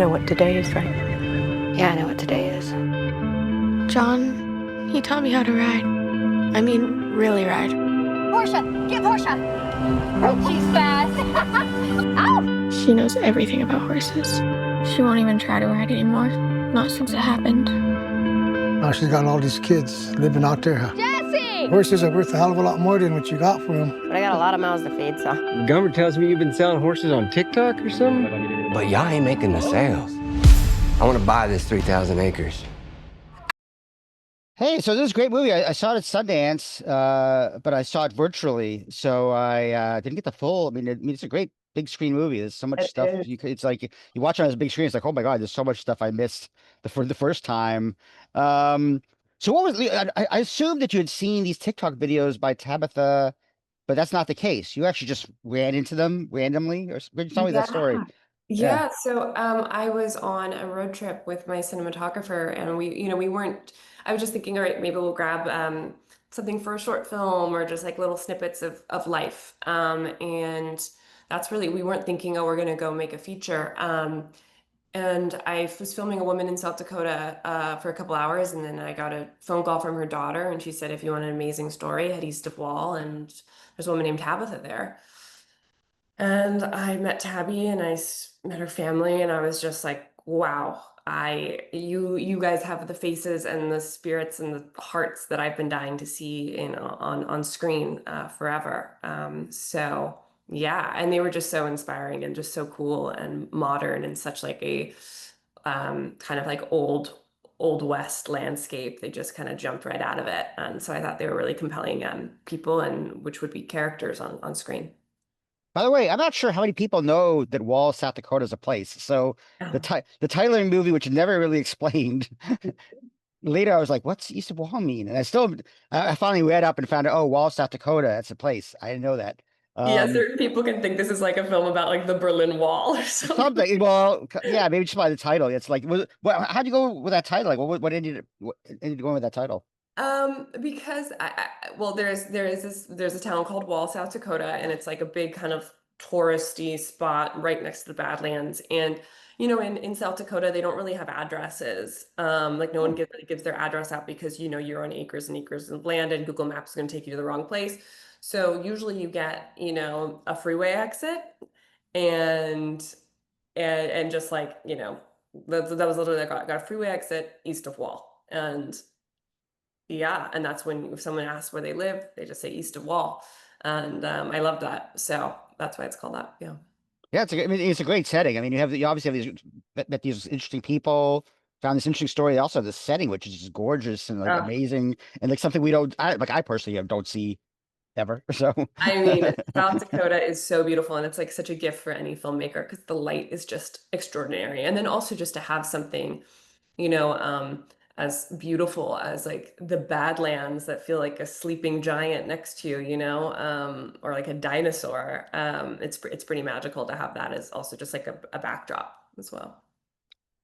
know what today is, right? Yeah, I know what today is. John, he taught me how to ride. I mean, really ride. Portia! Get Portia! She's fast! Ow! She knows everything about horses. She won't even try to ride anymore. Not since it happened. Now she's got all these kids living out there. Jesse! Horses are worth a hell of a lot more than what you got for them. But I got a lot of mouths to feed, so. Gummer tells me you've been selling horses on TikTok or something? But y'all ain't making the sales. I want to buy this 3,000 acres. Hey, so this is a great movie. I saw it at Sundance, but I saw it virtually, so I didn't get the full. I mean, it's a great big screen movie. There's so much stuff it's like you watch it on this big screen. It's like, oh my God, there's so much stuff I missed for the first time. So what was I assumed that you had seen these TikTok videos by Tabatha, but that's not the case. You actually just ran into them randomly, or tell me that story. Yeah, so I was on a road trip with my cinematographer, and we weren't. I was just thinking, all right, maybe we'll grab something for a short film or just like little snippets of life. And that's really, we weren't thinking, oh, we're gonna go make a feature. And I was filming a woman in South Dakota for a couple hours, and then I got a phone call from her daughter, and she said, if you want an amazing story, head east of Wall, and there's a woman named Tabatha there. And I met Tabby, and I met her family, and I was just like, wow, you guys have the faces and the spirits and the hearts that I've been dying to see on screen forever. So yeah, and they were just so inspiring and just so cool and modern and such like a kind of like old West landscape. They just kind of jumped right out of it, and so I thought they were really compelling people, and which would be characters on screen. By the way, I'm not sure how many people know that Wall, South Dakota is a place. So the title of the movie, which never really explained, later I was like, what's East of Wall mean? And I finally read up and found out, oh, Wall, South Dakota, that's a place. I didn't know that. Yeah, certain people can think this is like a film about like the Berlin Wall or something. Well, yeah, maybe just by the title. It's like, how'd you go with that title? Like, what ended going with that title? Because well, there's a town called Wall, South Dakota, and it's like a big kind of touristy spot right next to the Badlands. And in South Dakota, they don't really have addresses. Like no one really gives their address out because you're on acres and acres of land, and Google Maps is going to take you to the wrong place. So usually you get a freeway exit, and just like that was literally got a freeway exit east of Wall. And yeah, and that's when if someone asks where they live, they just say east of Wall, and I love that, so that's why it's called that. Yeah, it's a great setting. I mean, you obviously have these interesting people, found this interesting story. They also have this setting which is just gorgeous and like amazing, and like something I personally don't see ever. So I mean, South Dakota is so beautiful, and it's like such a gift for any filmmaker because the light is just extraordinary, and then also just to have something, as beautiful as like the Badlands that feel like a sleeping giant next to you, or like a dinosaur. It's pretty magical to have that as also just like a backdrop as well.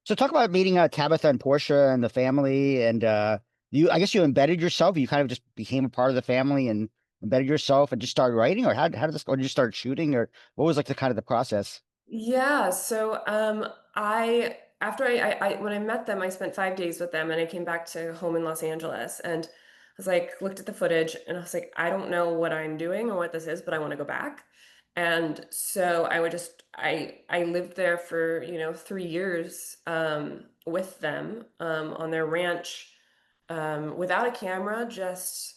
So talk about meeting Tabatha and Portia and the family, and I guess you embedded yourself. You kind of just became a part of the family and embedded yourself and just started writing, or how did this go? Or did you start shooting, or what was like the process? Yeah, so after when I met them, I spent 5 days with them, and I came back to home in Los Angeles, and I was like, looked at the footage, and I was like, I don't know what I'm doing or what this is, but I want to go back. And so I lived there for 3 years with them on their ranch without a camera, just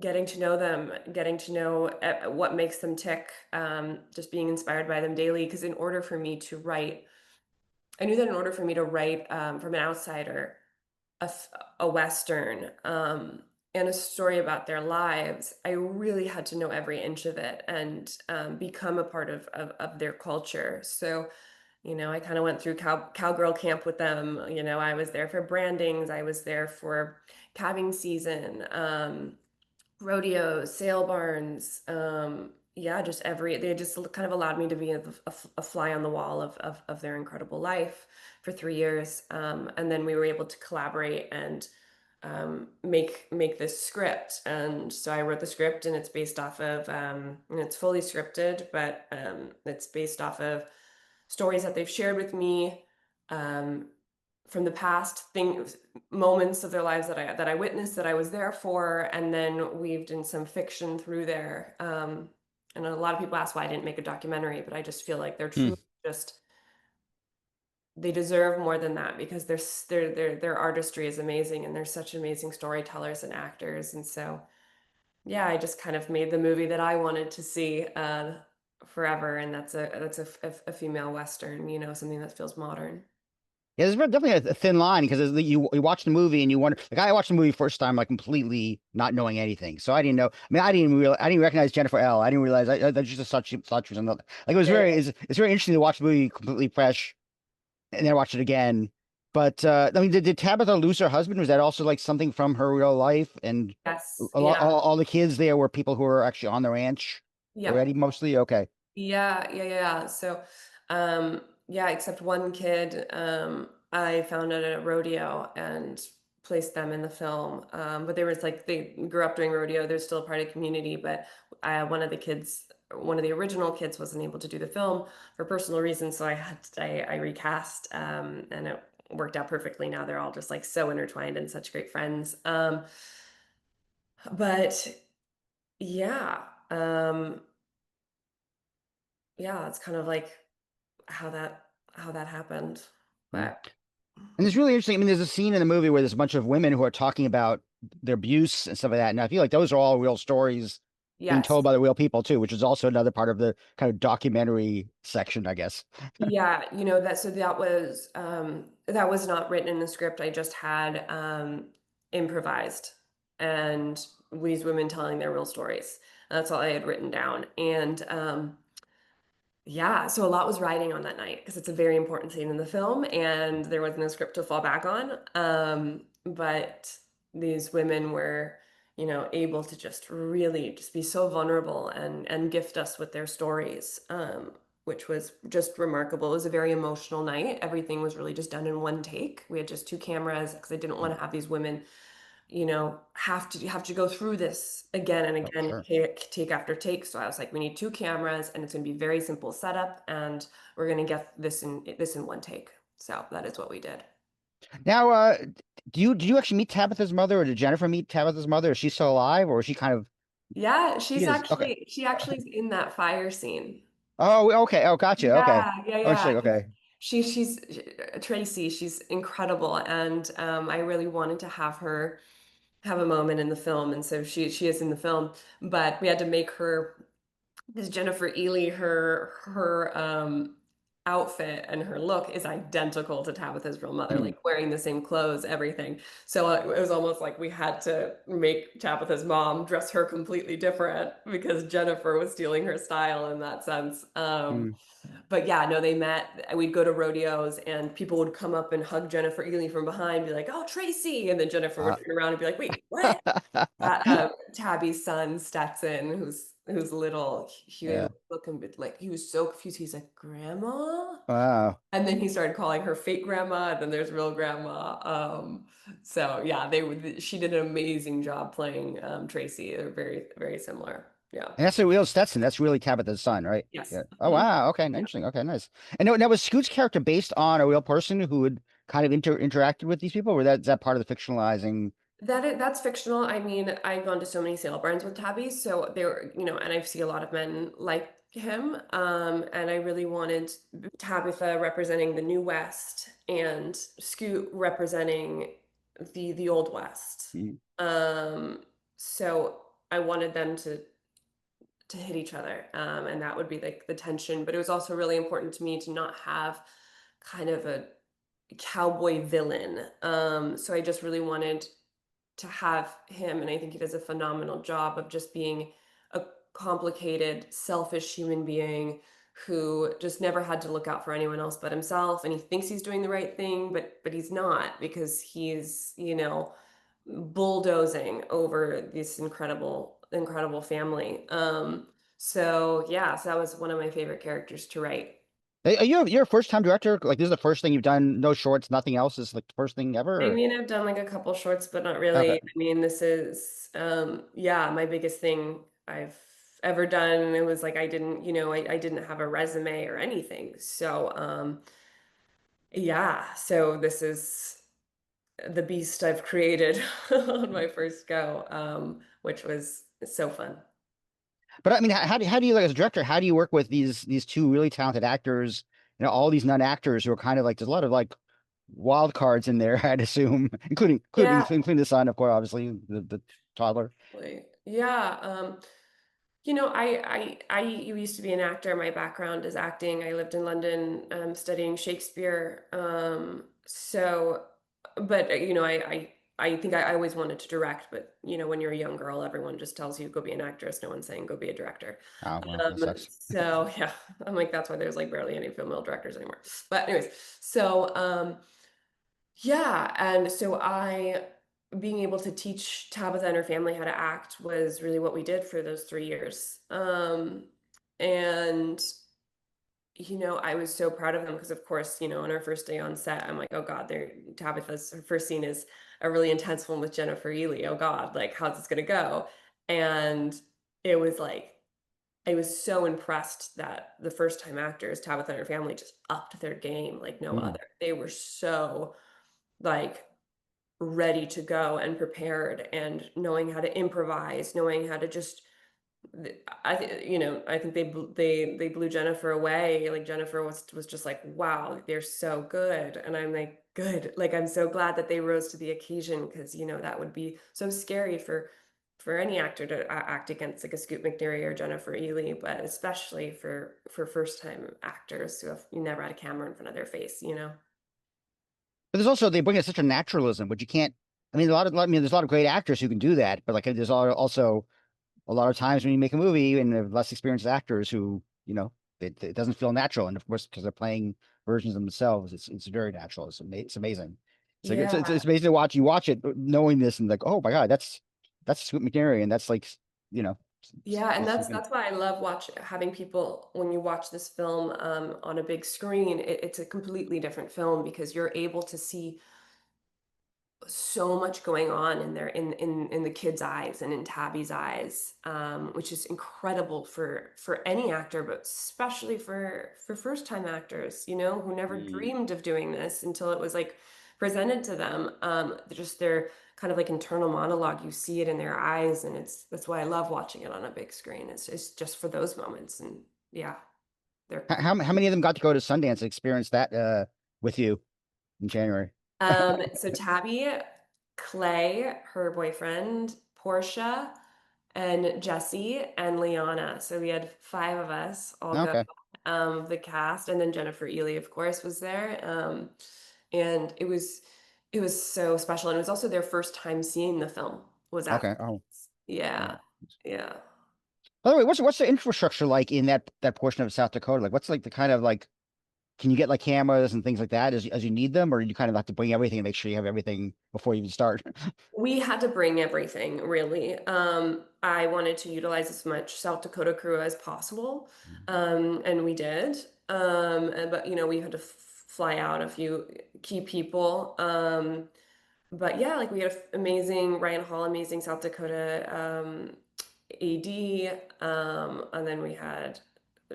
getting to know them, getting to know what makes them tick, just being inspired by them daily. Because in order for me to write, I knew that in order for me to write from an outsider, a Western, and a story about their lives, I really had to know every inch of it and become a part of their culture. So, I kind of went through cowgirl camp with them. I was there for brandings. I was there for calving season, rodeos, sale barns, yeah, they just kind of allowed me to be a fly on the wall of their incredible life for 3 years. And then we were able to collaborate and make this script. And so I wrote the script, and it's based off of, and it's fully scripted, but it's based off of stories that they've shared with me, from the past things, moments of their lives that I witnessed, that I was there for, and then weaved in some fiction through there. And a lot of people ask why I didn't make a documentary, but I just feel like they're truly just, they deserve more than that, because their artistry is amazing, and they're such amazing storytellers and actors. And so, yeah, I just kind of made the movie that I wanted to see forever, and that's a female Western, you know, something that feels modern. Yeah, there's definitely a thin line because you watch the movie and you wonder. Like I watched the movie first time like completely not knowing anything, so I didn't know. I mean, I didn't recognize Jennifer L. I didn't realize I just thought she was another. Like it was it's very interesting to watch the movie completely fresh and then watch it again. But I mean, did Tabatha lose her husband? Was that also like something from her real life? And Yes, a lot, yeah, all the kids there were people who were actually on the ranch yeah. already, mostly. Okay. Yeah. So, yeah, except one kid, I found at a rodeo and placed them in the film. But they were like, they grew up doing rodeo. They're still a part of the community, but one of the kids, one of the original kids wasn't able to do the film for personal reasons. So I recast, and it worked out perfectly. Now they're all just like so intertwined and such great friends. But yeah, yeah, it's kind of like how that happened. Mm. But And it's really interesting. I mean, there's a scene in the movie where there's a bunch of women who are talking about their abuse and stuff like that. And I feel like those are all real stories being yes, told by the real people too, which is also another part of the kind of documentary section, I guess. yeah, you know, that was not written in the script. I just had improvised, and these women telling their real stories. That's all I had written down. And yeah, so a lot was riding on that night because it's a very important scene in the film, and there wasn't a script to fall back on. But these women were, you know, able to just really just be so vulnerable and gift us with their stories, which was just remarkable. It was a very emotional night. Everything was really just done in one take. We had just two cameras because I didn't want to have these women, you know, have to go through this again and Oh, again, sure. take after take. So I was like, we need two cameras, and it's going to be very simple setup, and we're going to get this in one take. So that is what we did. Now, did you actually meet Tabitha's mother, or did Jennifer meet Tabitha's mother? Is she still alive, or is she kind of? Yeah, She is. Okay. she actually is in that fire scene. Oh, okay. Oh, gotcha. Okay. Oh, Yeah. interesting. Okay. She's Tracy. She's incredible, and I really wanted to have her have a moment in the film, and so she is in the film. But we had to make her, because Jennifer Ely, her outfit and her look is identical to Tabitha's real mother, Hmm. like wearing the same clothes, everything. So it was almost like we had to make Tabitha's mom dress her completely different because Jennifer was stealing her style in that sense. Hmm. But yeah, no, they met. We'd go to rodeos, and people would come up and hug Jennifer Ely from behind, be like, "Oh, Tracy," and then Jennifer would turn around and be like, "Wait, what?" Tabby's son Stetson, who's little, he Yeah. would look a bit like he was so confused. He's like, "Grandma," Wow. and then he started calling her fake grandma, and then there's real grandma. So yeah, she did an amazing job playing Tracy. They're very very similar. Yeah. And that's the real Stetson. That's really Tabitha's son, right? Yes. Yeah. Oh, Mhm. wow. Okay. Interesting. Okay. Nice. And now was Scoot's character based on a real person who had kind of interacted with these people, or is that part of the fictionalizing? That's fictional. I mean, I've gone to so many sale barns with tabbies, so they were, you know, and I see a lot of men like him. And I really wanted Tabitha representing the New West and Scoot representing the Old West. Mm. So I wanted them to hit each other, and that would be like the tension. But it was also really important to me to not have kind of a cowboy villain. So I just really wanted to have him, and I think he does a phenomenal job of just being a complicated, selfish human being who just never had to look out for anyone else but himself, and he thinks he's doing the right thing, but he's not, because he's, you know, bulldozing over this incredible family. So yeah, so that was one of my favorite characters to write. Are you're a first time director? Like this is the first thing you've done? No shorts, nothing else. Is like the first thing ever? I Or? mean, I've done like a couple shorts, but not really. Okay. I mean, this is yeah, my biggest thing I've ever done. It was like I didn't, you know, I didn't have a resume or anything. So Yeah, so this is the beast I've created on my first go, which was so fun. But I mean, how do you like as a director? How do you work with these two really talented actors? You know, all these non-actors who are kind of like there's a lot of like wild cards in there. I'd assume, Yeah, including the son, of course, obviously the toddler. yeah. I used to be an actor. My background is acting. I lived in London, studying Shakespeare. But I think I always wanted to direct. But when you're a young girl, everyone just tells you go be an actress. No one's saying go be a director. Oh well, that sucks. So yeah, I'm like that's why there's like barely any female directors anymore. But anyways, so yeah, and so I being able to teach Tabatha and her family how to act was really what we did for those 3 years. And I was so proud of them because, of course, on our first day on set, I'm like, oh God, Tabitha's her first scene is a really intense one with Jennifer Ely. Oh God, like how's this gonna go? And it was like I was so impressed that the first time actors, Tabitha and her family, just upped their game like no Mm. other. They were so like ready to go and prepared and knowing how to improvise, knowing how to just I think they blew Jennifer away. Like Jennifer was just like, wow, they're so good. And I'm like, good. Like I'm so glad that they rose to the occasion because that would be so scary for any actor to act against like a Scoot McNairy or Jennifer Ely, but especially for first time actors who have never had a camera in front of their face. But there's also they bring in such a naturalism, but you can't. I mean, there's a lot of great actors who can do that, but like there's also a lot of times when you make a movie and they're less experienced actors who, it doesn't feel natural. And of course, because they're playing versions of themselves, it's very natural. It's amazing. It's like Yeah. it's amazing to watch. You watch it knowing this and like, oh my God, that's Scoot McNairy, and that's like, you know, Yeah, and it's that's even, that's why I love having people when you watch this film on a big screen. It's a completely different film because you're able to see so much going on in there in the kids' eyes and in Tabby's eyes, which is incredible for any actor, but especially for first time actors, who never Mm. dreamed of doing this until it was like presented to them. Just their kind of like internal monologue, you see it in their eyes, and that's why I love watching it on a big screen. It's just for those moments, and yeah, they're How many of them got to go to Sundance and experience that with you in January? So Tabby, Clay, her boyfriend, Portia, and Jesse and Liana. So we had 5 of us all go. Okay. The cast, and then Jennifer Ely, of course, was there. And it was so special, and it was also their first time seeing the film. Was at Okay. Oh. yeah, Oh. yeah. By the way, what's the infrastructure like in that portion of South Dakota? Like, what's like the kind of like, can you get like cameras and things like that as you need them, or do you kind of have to bring everything and make sure you have everything before you even start? We had to bring everything, really. I wanted to utilize as much South Dakota crew as possible, and we did. But we had to fly out a few key people. But yeah, like we had amazing Ryan Hall, amazing South Dakota AD, and then we had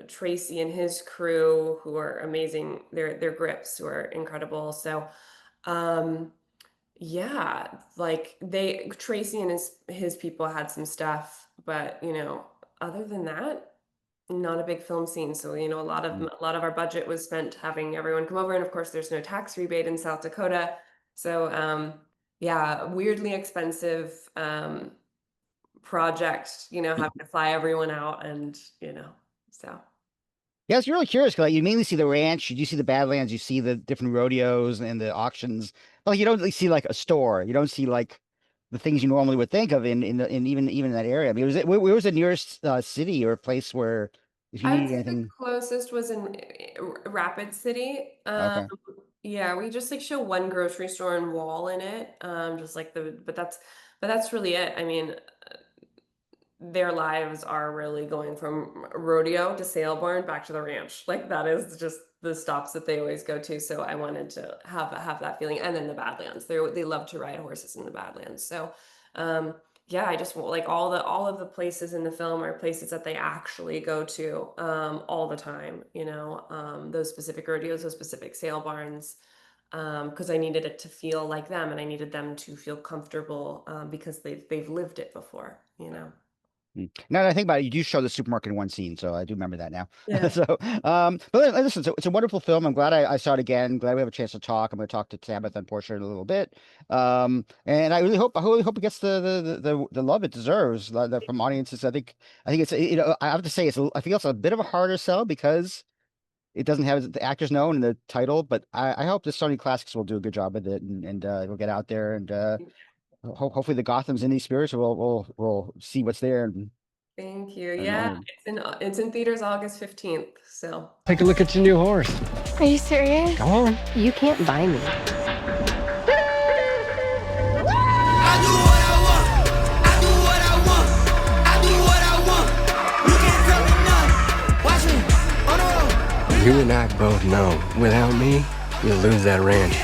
Tracy and his crew who are amazing. They're grips who are incredible. So. Um, yeah, like Tracy and his people had some stuff, but other than that, not a big film scene. So a lot of our budget was spent having everyone come over, and of course, there's no tax rebate in South Dakota, so yeah, weirdly expensive project. Having to fly everyone out, and so. Yeah, it's really curious because like, you mainly see the ranch, you see the Badlands, you see the different rodeos and the auctions. But like, you don't really see like a store. You don't see like the things you normally would think of in even that area. I mean, where was the nearest city or place where if you I would needed say the anything? closest was in Rapid City. Okay, Yeah, we just like show one grocery store and wall in it. Just like but that's really it. I mean, their lives are really going from rodeo to sale barn back to the ranch. Like that is just the stops that they always go to. So I wanted to have that feeling. And then the Badlands. They love to ride horses in the Badlands. So yeah, I just like all of the places in the film are places that they actually go to all the time, those specific rodeos, those specific sale barns, because I needed it to feel like them and I needed them to feel comfortable because they've lived it before, Now that I think about it, you do show the supermarket in one scene, so I do remember that now. Yeah. So, but listen, it's a wonderful film. I'm glad I saw it again. Glad we have a chance to talk. I'm going to talk to Tabatha and Portia in a little bit. And I really hope it gets the love it deserves from audiences. I think it's I have to say I feel it's a bit of a harder sell because it doesn't have the actors known in the title. But I hope the Sony Classics will do a good job with it and we'll get out there and hopefully the Gotham's indie spirits will see what's there. And Thank you. and Yeah, learn. it's in theaters August 15th. So Take a look at your new horse. Are you serious? Come on. You can't buy me. You and I both know, without me, you'll lose that ranch.